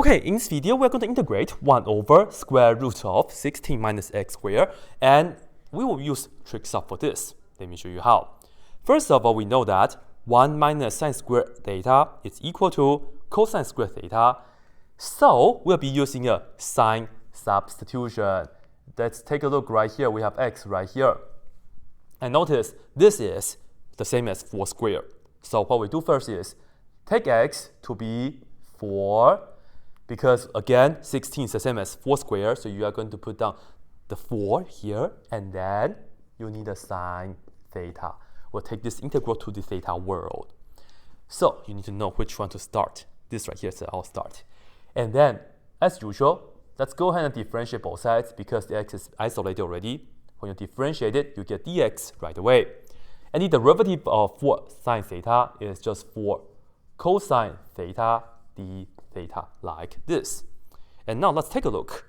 Okay, in this video, we're going to integrate 1 over square root of 16 minus x squared, and we will use Trigsub for this. Let me show you how. First of all, we know that 1 minus sine squared theta is equal to cosine squared theta. So we'll be using a sign substitution. Let's take a look right here. We have x right here. And notice this is the same as 4 squared. So what we do first is take x to be 4. Because again, 16 is the same as 4 squared, so you are going to put down the 4 here, and then you need a sine theta. We'll take this integral to the theta world. So you need to know which one to start. This right here is our start. And then, as usual, let's go ahead and differentiate both sides because the x is isolated already. When you differentiate it, you get dx right away. And the derivative of 4 sine theta is just 4 cosine theta d theta, like this. And now let's take a look.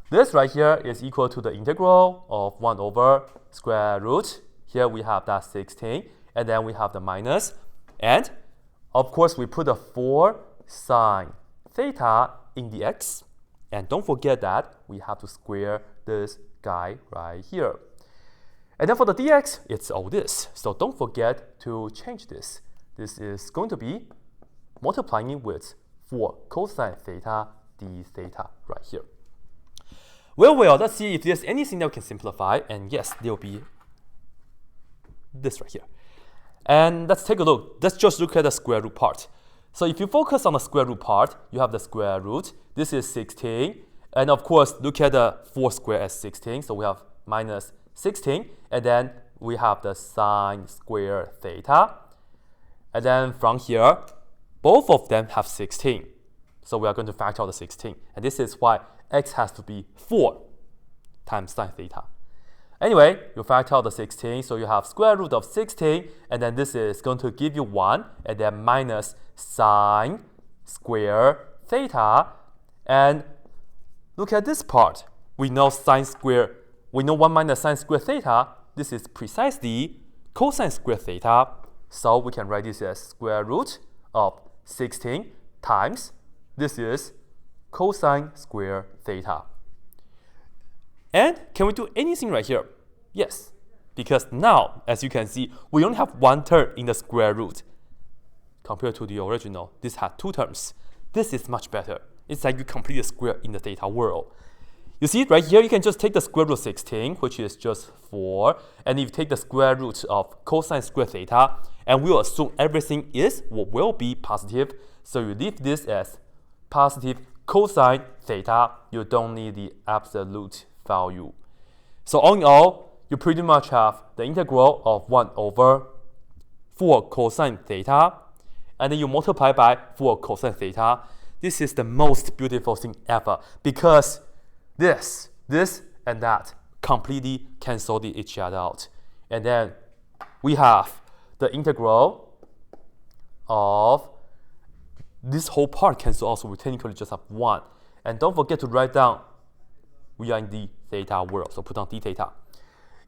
This right here is equal to the integral of 1 over square root. Here we have that 16, and then we have the minus. And of course, we put the 4 sine theta in the x. And don't forget that we have to square this guy right here. And then for the dx, it's all this. So don't forget to change this. This is going to be multiplying it with 4 cosine theta d theta right here. Well, let's see if there's anything that we can simplify. And yes, there will be this right here. And let's take a look. Let's just look at the square root part. So if you focus on the square root part, you have the square root. This is 16. And of course, look at the 4 squared as 16. So we have minus 16. And then we have the sine square theta. And then from here, both of them have 16. So we are going to factor out the 16. And this is why x has to be 4 times sine theta. Anyway, you factor out the 16, so you have square root of 16, and then this is going to give you 1, and then minus sine square theta. And look at this part. We know 1 minus sine square theta. This is precisely cosine square theta. So we can write this as square root of 16 times, this is cosine square theta. And can we do anything right here? Yes, because now, as you can see, we only have 1 term in the square root. Compared to the original, this had 2 terms. This is much better. It's like you complete a square in the theta world. You see, right here, you can just take the square root of 16, which is just 4. And if you take the square root of cosine square theta, and we'll assume everything is or will be positive. So you leave this as positive cosine theta. You don't need the absolute value. So all in all, you pretty much have the integral of 1 over 4 cosine theta. And then you multiply by 4 cosine theta. This is the most beautiful thing ever because this, and that completely cancel each other out. And then we have the integral of this whole part cancel also. We technically just have 1. And don't forget to write down we are in the theta world. So put down d theta.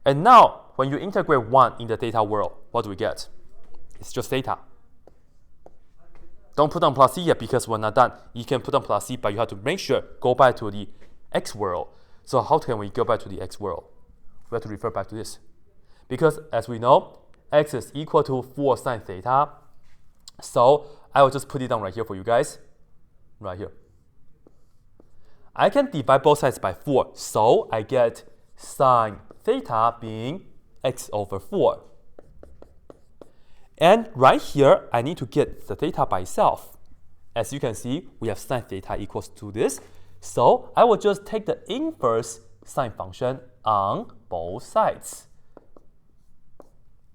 And now when you integrate 1 in the theta world, what do we get? It's just theta. Don't put down plus c yet because we're not done. You can put down plus c, but you have to make sure go back to the x world. So how can we go back to the x world? We have to refer back to this. Because as we know, x is equal to 4 sine theta. So I will just put it down right here for you guys. Right here. I can divide both sides by 4. So I get sine theta being x over 4. And right here, I need to get the theta by itself. As you can see, we have sine theta equals to this. So I will just take the inverse sine function on both sides.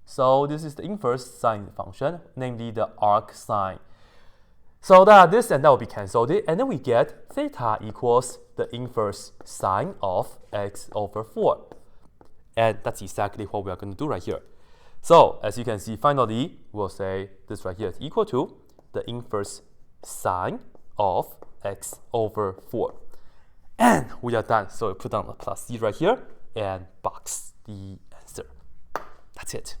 So this is the inverse sine function, namely the arc sine. So that this and that will be cancelled, and then we get theta equals the inverse sine of x over 4. And that's exactly what we are going to do right here. So as you can see, finally, we'll say this right here is equal to the inverse sine of x over 4. And we are done. So we put down a plus c right here and box the answer. That's it.